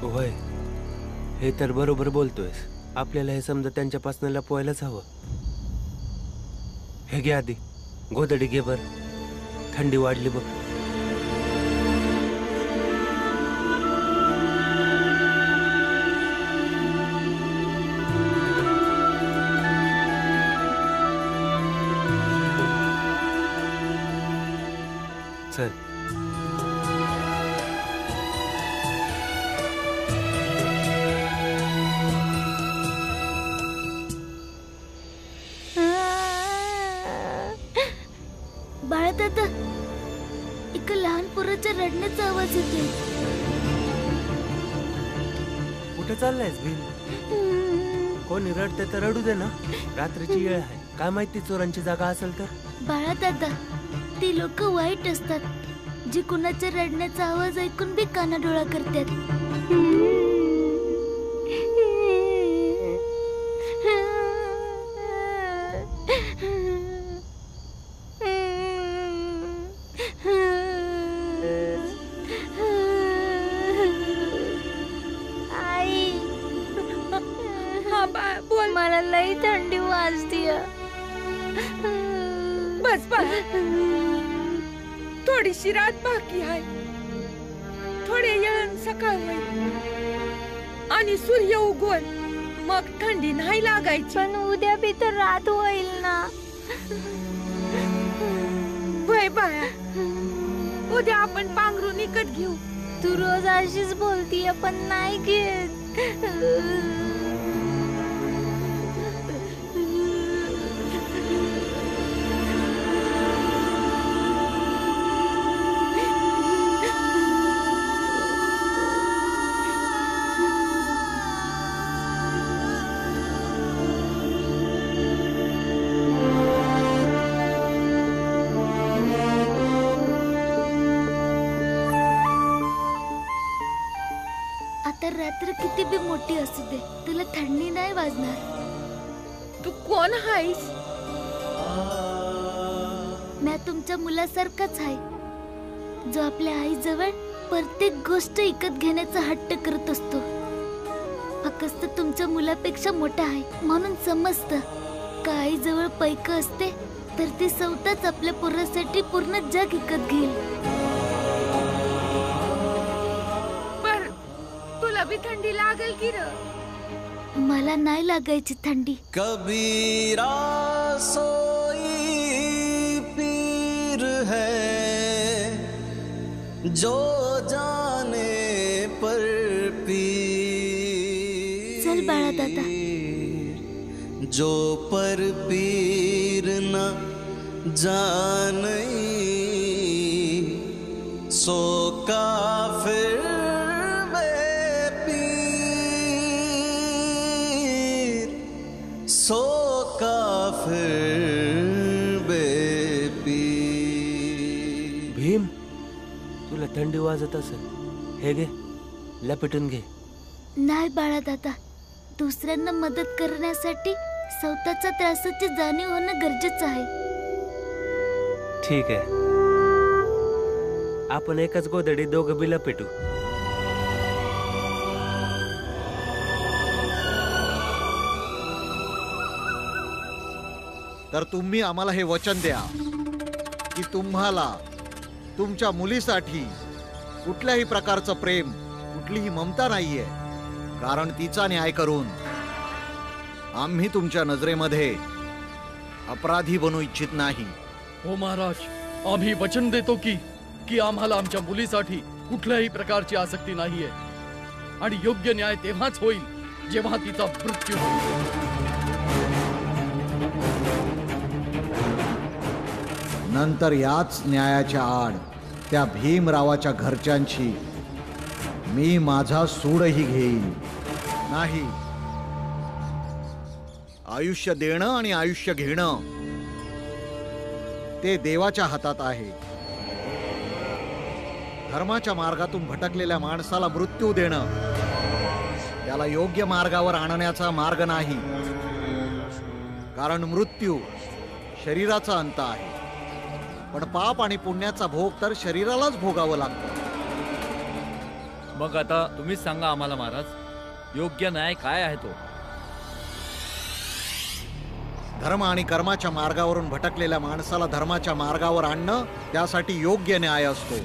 होय, हे तर बरोबर बोलतोयस. आपल्याला हे समजा त्यांच्यापासून लपवायलाच हवं. हे घे आधी, गोधडी घे बर. थंडी वाढली बघ. चल. बाळदादा, एका लहान पोराच्या रडण्याचा आवाज येतोय. कुठे चाललायस भीम? कोणी रडते तर रडू दे ना. रात्रीची वेळ आहे, काय माहिती चोरांची जागा असेल तर. बाळदादा, ती लोक वाईट असतात, जी कुणाच्या रडण्याचा आवाज ऐकून बी कानाडोळा करतात. आई, बोल. मला लई थंडी वाजतीये. बस बस, थोडीशी रात बाकी आहे. थोडे येळन सकाळ होईल आणि सूर्य उगवल, मग थंडी नाही लागायची. पण उद्या बी तर रात होईल ना. वय बाया, उद्या आपण पांघरून विकत घेऊ. तू रोज अशीच बोलतीये, पण नाही घेत. आता रात्र किती बी मोठी असू दे, तुला थंडी नाही वाजणार. तू कोण आहेस? मी तुमच्या मुलासारखाच आहे, जो आपल्या आईजवळ प्रत्येक गोष्ट विकत घेण्याचा हट्ट करत असतो. फक्त तुमच्या मुलापेक्षा मोठा आहे म्हणून समजतं का आईजवळ पैक असते तर ती स्वतःच आपल्या पोरासाठी पूर्ण जग विकत घेईल. भी थंडी लागल की र? मला नाही लागायची थंडी. कबीरा सोई पीर है जो जाने पर पीर. चल बाळा दादा. जो पर पीर न जाने सो काफिर. सो काफिर बेपी. भीम, तुला थंडी वाजत असेल, हे घे, लपेटून घे. नाही बाळा दादा, दुसऱ्यांना मदत करण्यासाठी स्वतःच्या त्रासाची जाणीव होणं गरजेचं आहे. ठीक आहे, आपण एकच गोधडी दोघं बी लपेटू. तर तुम्ही आम्हाला हे वचन द्या की तुम्हाला तुमच्या मुलीसाठी कुठल्याही प्रकारचं प्रेम, कुठलीही ममता नाहीये, कारण तिचा न्याय करून आम्ही तुमच्या नजरेमध्ये अपराधी बनू इच्छित नाही. हो महाराज, आम्ही वचन देतो की आम्हाला आमच्या मुलीसाठी कुठल्याही प्रकारची आसक्ती नाहीये आणि योग्य न्याय तेव्हाच होईल जेव्हा तिचा मृत्यू होईल. नंतर याच न्यायाच्या आड त्या भीमरावाच्या घरच्यांची मी माझा सूडही घेईन. नाही, आयुष्य देणं आणि आयुष्य घेणं ते देवाच्या हातात आहे. धर्माच्या मार्गातून भटकलेल्या माणसाला मृत्यू देणं त्याला योग्य मार्गावर आणण्याचा मार्ग नाही, कारण मृत्यू शरीराचा अंत आहे, पण पाप आणि पुण्याचा भोग तर शरीरालाच भोगावं लागतं. मग आता तुम्हीच सांगा आम्हाला महाराज, योग्य न्याय काय आहे तो? धर्म आणि कर्माच्या मार्गावरून भटकलेल्या माणसाला धर्माच्या मार्गावर आणणं त्यासाठी योग्य न्याय असतो.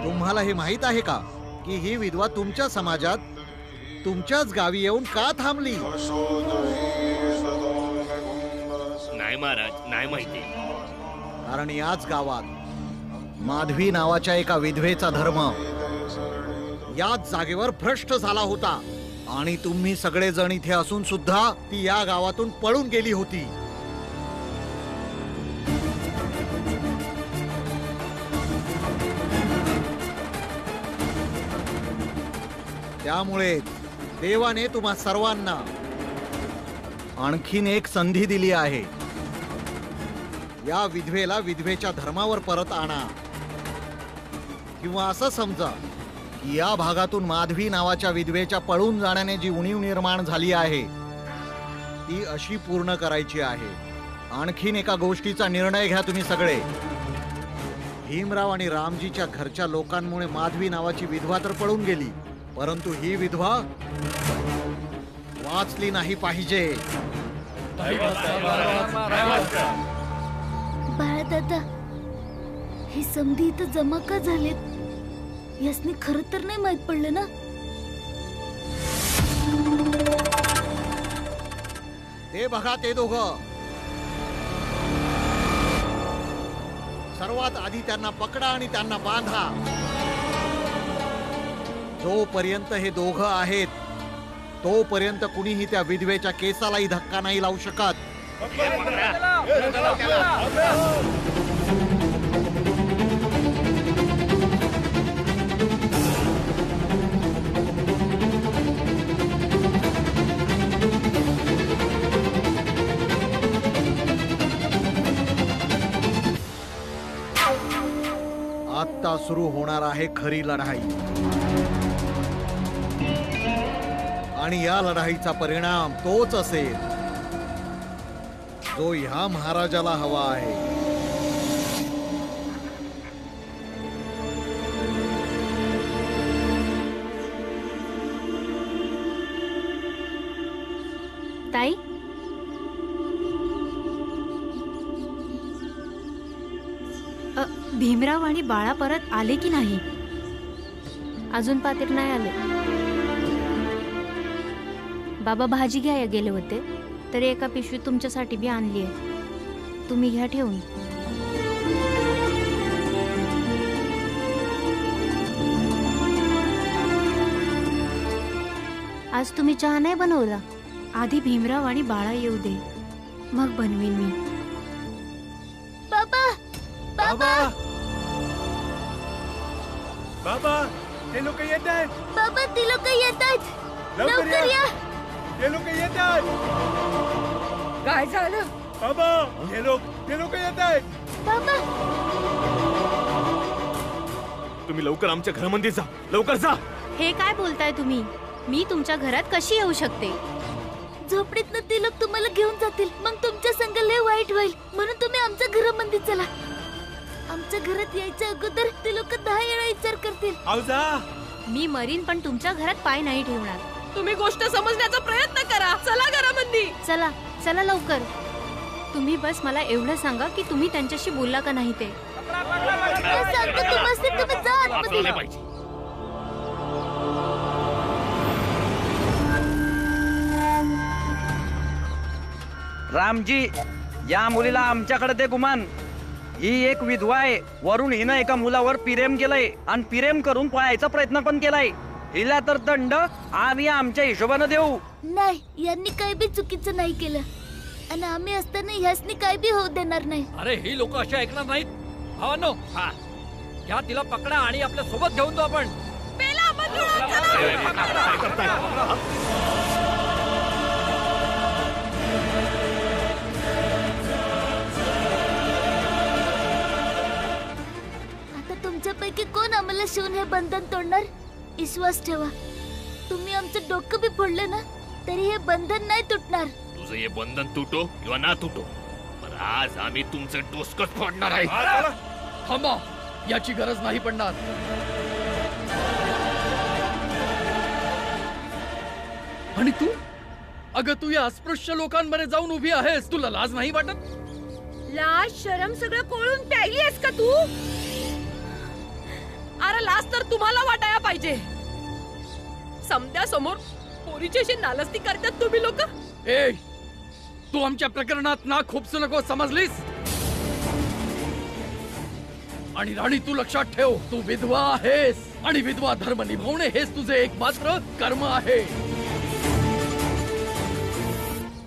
तुम्हाला हे माहित आहे का की ही विधवा तुमच्या समाजात तुमच्याच गावी येऊन का थांबली? नाही महाराज, नाही माहिती. कारण याच गावात माधवी नावाच्या एका विधवेचा धर्म याच जागेवर भ्रष्ट झाला होता आणि तुम्ही सगळेजण इथे असून सुद्धा ती या गावातून पळून गेली होती. त्यामुळे देवाने तुम्हा सर्वांना आणखीन एक संधी दिली आहे. या विधवेला विधवेच्या धर्मावर परत आणा, किंवा असं समजा की या भागातून माधवी नावाच्या विधवेच्या पळून जाण्याने जी उणीव निर्माण झाली आहे ती अशी पूर्ण करायची आहे. आणखीन एका गोष्टीचा निर्णय घ्या तुम्ही सगळे. भीमराव आणि रामजीच्या घरच्या लोकांमुळे माधवी नावाची विधवा तर पळून गेली, परंतु ही विधवा वाचली नाही पाहिजे. बाळादादा, हे समधी इथं जमा का झालेत यासनी खरं तर नाही माहित पडलं ना? ते बघा ते दोघं. सर्वात आधी त्यांना पकडा आणि त्यांना बांधा. जोपर्यंत हे दोघं आहेत तोपर्यंत कुणीही त्या विधवेच्या केसालाही धक्का नाही लावू शकत. आता सुरू होणार आहे खरी लढाई, आणि या लढाईचा परिणाम तोच असेल जो ह्या महाराजाला हवा आहे. ताई, भीमराव आणि बाळा परत आले की नाही? अजून पातीर नाही आले. बाबा भाजी घ्यायला गेले होते, तरी एका पिशवीत तुमच्यासाठी बी आणली आहे. तुम्ही घ्या ठेवून. आज तुम्ही चहा नाही बनवला? आधी भीमराव आणि बाळा येऊ दे, मग बनवीन मी. बाबा, बाबा, बाबा, ते लोक येत आहेत. बाबा, ती लोक येत आहेत. लवकर या. ते लोक येत आहेत. काय झालं? बाबा, ते लोक येत आहेत. बाबा, तुम्ही लवकर आमच्या घरामध्ये जा, लवकर जा. हे काय बोलताय तुम्ही? मी तुमच्या घरात कशी येऊ शकते? झोपडीतनं ते लोक तुम्हाला घेऊन जातील, मग तुमच्या संग लय वाईट होईल. म्हणून तुम्ही आमच्या घरामध्ये चला. आमच्या घरात यायच्या अगोदर ते लोक 10 वेळा विचार करतील. जा. मी मरीन पण तुमच्या घरात पाय नाही ठेवणार. तुम्ही गोष्ट समजण्याचा प्रयत्न करा. चला घरामध्ये. चला चला लवकर. तुम्ही बस मला एवढं सांगा की तुम्ही त्यांच्याशी बोलला का नाही ते. सांगतो तुम्हाला, तुम्ही जा आतमध्ये. पाहिजे. रामजी, या मुलीला आमच्याकडे दे गुमान. ही एक विधवा आहे. वरून हिनं एका मुलावर प्रेम केलंय आणि प्रेम करून पळायचा प्रयत्न पण केलाय. हिला तर दंड आम्ही आमच्या हिशोबाने देऊ. नाही, यांनी काही बी चुकीचं नाही केलं आणि आम्ही असताना ह्यासनी काही बी होऊ देणार नाही. अरे ही लोक अशी ऐकणार नाहीत. भावांनो, घ्या तिला पकडा आणि आपल्या सोबत घेऊन जाऊ आपण. आता तुमच्यापैकी कोण आम्हाला शिवून हे बंधन तोडणार? विश्वास ठेवा, तुम्ही आमचं डोकं बी फोडलं ना तरी हे बंधन नाही तुटणार. तुझं हे बंधन तुटो किंवा ना तुटो, पण तर आज आम्ही तुमचं डोसकच फोडणार आहे. थांबा, याची गरज नाही पडणार. आणि तू, अगं तू या अस्पृश्य लोकांमध्ये जाऊन उभी आहेस, तुला लाज नाही वाटत? लाज शरम सगळं कोळून प्यायलीस का तू? अरे लाज तर तुम्हाला वाटायला पाहिजे. समद्या समोर पोरीची अशी नालस्ती करतात तुम्ही लोक. ए, तू आमच्या प्रकरणात ना खूपसू नको, समजलीस? आणि राणी, तू लक्षात ठेव, तू विधवा आहेस आणि विधवा धर्म निभावणे हेच तुझे एकमात्र कर्म आहे.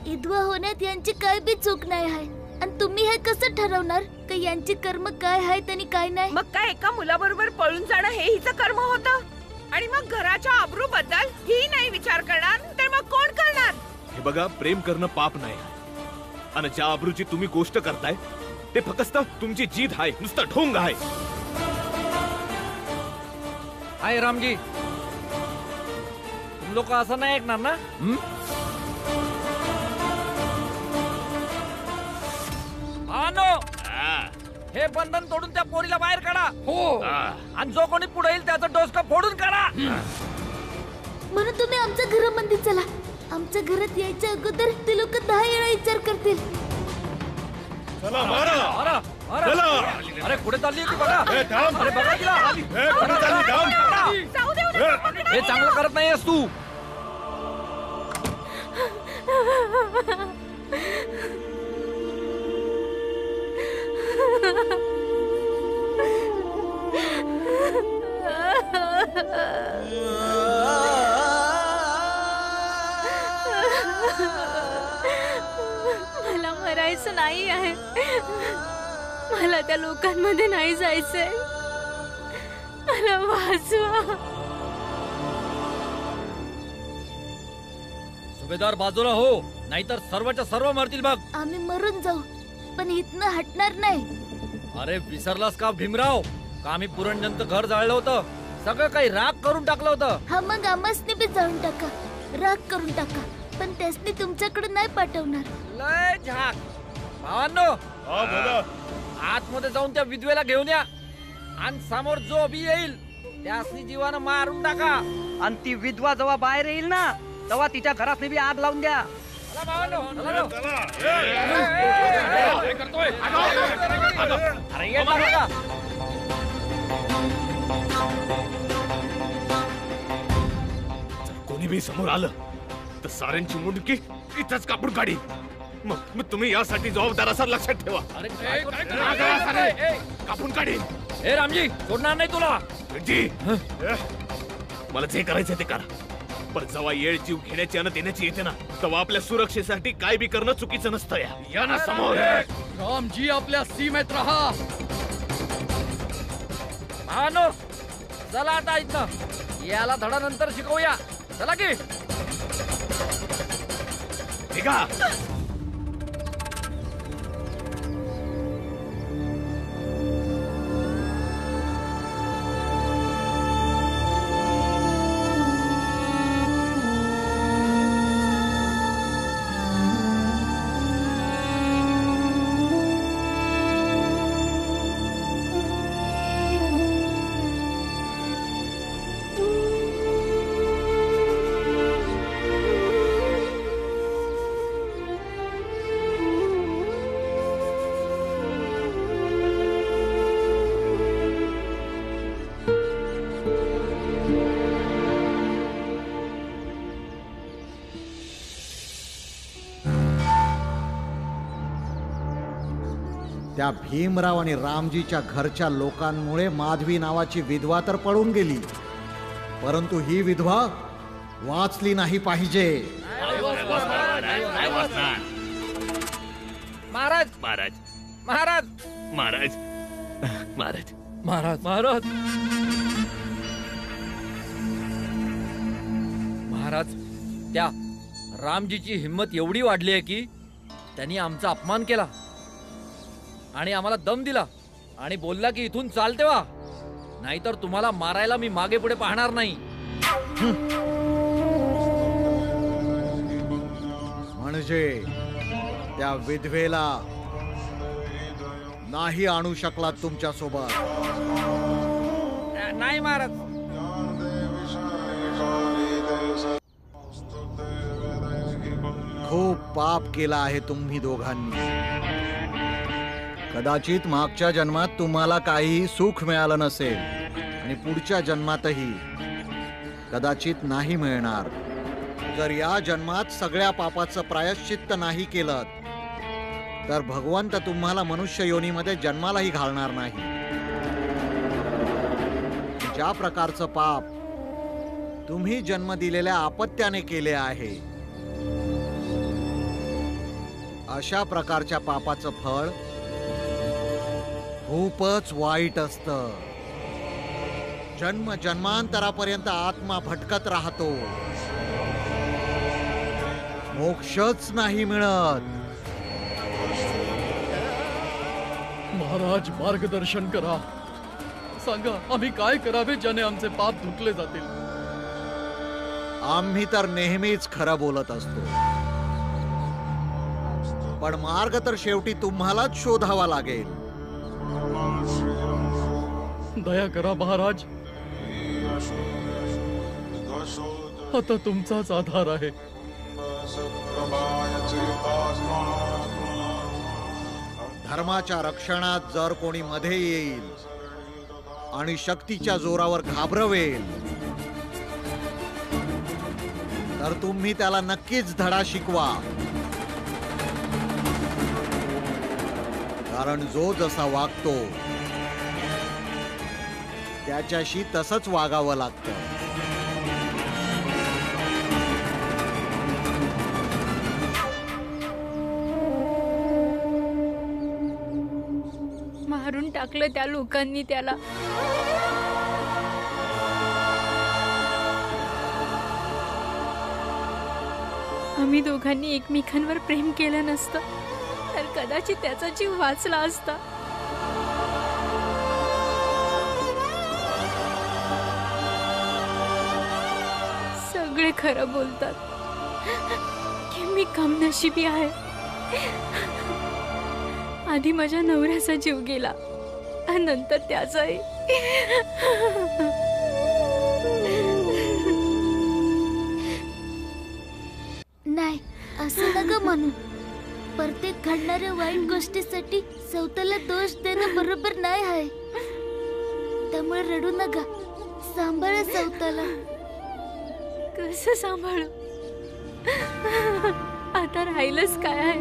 विधवा होण्यात यांची काय बी चूक नाही आहे. आणि तुम्ही हे कसं ठरवणार की यांची कर्म काय आहेत आणि काय नाही? मग काय एका मुलाबरोबर पळून जाणं हे हिचं कर्म होतं? आणि मग घराच्या आबरू बद्दल ही नाही विचार करणार तर मग कोण करणार? हे बघा, प्रेम करणं पाप नाही आणि ज्या आबरूची तुम्ही गोष्ट करताय ते फक्त तुमची जीद आहे, नुसतं ढोंग आहे. आहे रामजी, लोक असं नाही ऐकणार ना? हे बंधन तोडून त्या पोरीला बाहेर काढा. हो, आणि जो कोणी पुढे येईल त्याचं डोसकं फोडून काढा. म्हणून तुम्ही आमच्या घरामध्ये चला. आमच्या घरात यायच्या अगोदर ते लोक 10 वेळा विचार करतील. अरे पुढे चालली ती बघा. अरे बघा तिला. हे चांगलं करत नाहीयेस तू. मला मरायचं नाही आहे. मला त्या लोकांमध्ये नाही जायचंय. मला वाचवा. सुभेदार बाजूला हो, नाहीतर सर्वच्या सर्व मरतील बघ. आम्ही मरून जाऊ पण इथनं हटणार नाही. अरे विसरलास का भीमराव, का आम्ही पुरणजनचं घर जाळलं होतं, सगळं काही राग करून टाकलं होतं. हा, मग आम्हासनी बी जाळून टाका, राग करून टाका, पण त्यासनी तुमच्याकडे नाही पाठवणार. लय झाक भावांनो, आतमध्ये जाऊन त्या विधवेला घेऊन या आणि समोर जो बी येईल त्यासनी जीवानं मारून टाका. आणि ती विधवा जेव्हा बाहेर येईल ना तेव्हा तिच्या घरात बी आग लावून द्या. कोणी बी समोर आलं तर साऱ्यांची मुंडकी इथंच कापून काढी. मग तुम्ही यासाठी जबाबदार असाल, लक्षात ठेवा. कापून काढी. हे रामजी, सोडणार नाही तुला. मला जे करायचं ते करा, पण जेव्हा येळ जीव घेण्याची आणि देण्याची येते ना, तेव्हा आपल्या सुरक्षेसाठी काय बी करणं चुकीचं नसतं. या ना समोर. रामजी, आपल्या सीमेत राहा. भावांनो, चला आता इथं. याला धडा नंतर शिकवूया. चला की. ठीक आहे. त्या भीमराव आणि रामजीच्या घरच्या लोकांमुळे माधवी नावाची विधवा तर पळून गेली, परंतु ही विधवा वाचली नाही पाहिजे. महाराज महाराज महाराज महाराज महाराज महाराज महाराज महाराज, त्या रामजीची हिंमत एवढी वाढली आहे की त्यांनी आमचा अपमान केला आणि आम्हाला दम दिला आणि बोलला की इथून चालते वा, नाहीतर तुम्हाला मारायला मी मागे पुढे पाहणार नाही. म्हणजे त्या विधवेला नाही आणू शकलात तुमच्या सोबत. नाही महाराज. खूप पाप केला आहे तुम्ही दोघांनी. कदाचित मागच्या जन्मात तुम्हाला काही सुख मिळालं नसेल आणि पुढच्या जन्मातही कदाचित नाही मिळणार. जर या जन्मात सगळ्या पापाचं प्रायश्चित्त नाही केलं तर भगवंत तुम्हाला मनुष्य योनीमध्ये जन्मालाही घालणार नाही. ज्या प्रकारचं पाप तुम्ही जन्म दिलेल्या अपत्याने केले आहे अशा प्रकारच्या पापाचं फळ खूपच वाईट असतं. जन्म जन्मांतरापर्यंत आत्मा भटकत राहतो, मोक्षच नाही मिळत. महाराज मार्गदर्शन करा. सांगा आम्ही काय करावे ज्याने आमचे पाप धुतले जातील. आम्ही तर नेहमीच खरं बोलत असतो, पण मार्ग तर शेवटी तुम्हालाच शोधावा लागेल. दया करा महाराज, आता तुमचाच आधार आहे. धर्माच्या रक्षणात जर कोणी मध्ये येईल आणि शक्तीच्या जोरावर घाबरवेल तर तुम्ही त्याला नक्कीच धडा शिकवा. कारण जो जसा वागतो त्याच्याशी तसंच वागावं लागतं. मारून टाकलं त्या लोकांनी त्याला. आम्ही दोघांनी एकमेकांवर प्रेम केलं नसतं तर कदाचित त्याचा जीव वाचला असता. सगळे खरं बोलतात की मी कमनशिबी आहे. आधी माझ्या नवऱ्याचा जीव गेला आणि नंतर त्याचाही. नाही, असं नका म्हणू. प्रत्येक घडणाऱ्या वाईट गोष्टीसाठी स्वतःला दोष देणं बरोबर नाही आहे. त्यामुळे रडू नका, सांभाळा स्वतःला. कसं सांभाळू? आता राहिलंच काय आहे?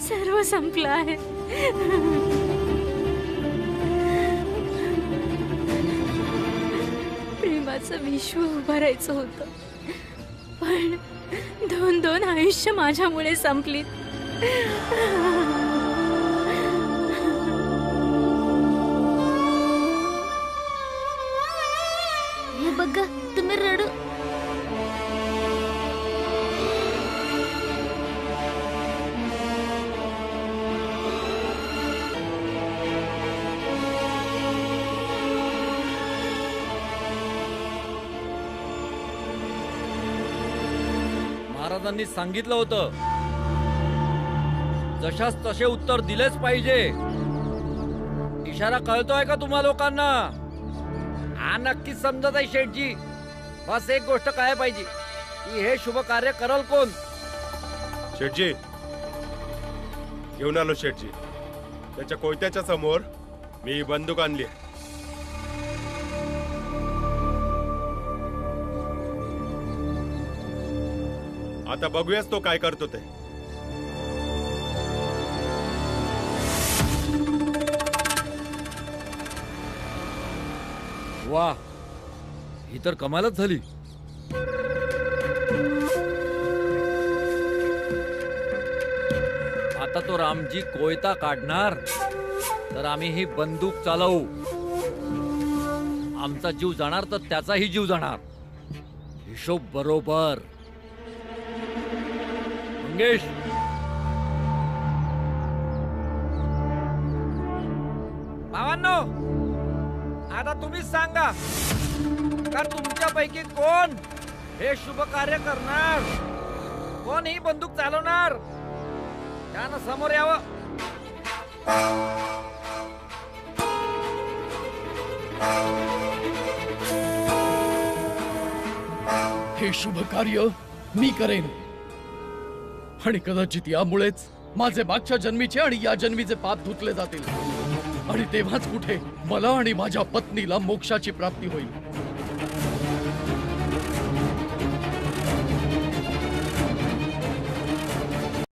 सर्व संपलं आहे. प्रेमाचं विश्व उभारायचं होतं, पण दोन आयुष्य माझ्यामुळे संपलीत. हे बघा, तुम्ही रडू. महाराजांनी सांगितलं होतं जशास तसे उत्तर दिलेच पाहिजे. इशारा कळतोय का तुम्हा लोकांना? हा नक्कीच समजत आहे शेठजी. बस एक गोष्ट काय पाहिजे की हे शुभ कार्य करल कोण. शेठजी घेऊन आलो. शेठजी त्याच्या कोयत्याच्या समोर मी बंदूक आणली. आता बघूयाच तो काय करतो ते. वा, ही तर कमालच झाली. आता तो रामजी कोयता काढणार तर आम्ही ही बंदूक चालवू. आमचा जीव जाणार तर त्याचाही जीव जाणार. हिशोब बरोबर. मंगेश, भावांनो, आता तुम्हीच सांगा का तुमच्यापैकी कोण हे शुभ कार्य करणार? कोण ही बंदूक चालवणार? त्यानं समोर यावं. हे शुभ कार्य मी करेन आणि कदाचित यामुळेच माझे मागच्या जन्मीचे आणि या जन्मीचे पाप धुतले जातील आणि तेव्हाच कुठे मला आणि माझ्या पत्नीला मोक्षाची प्राप्ती होईल.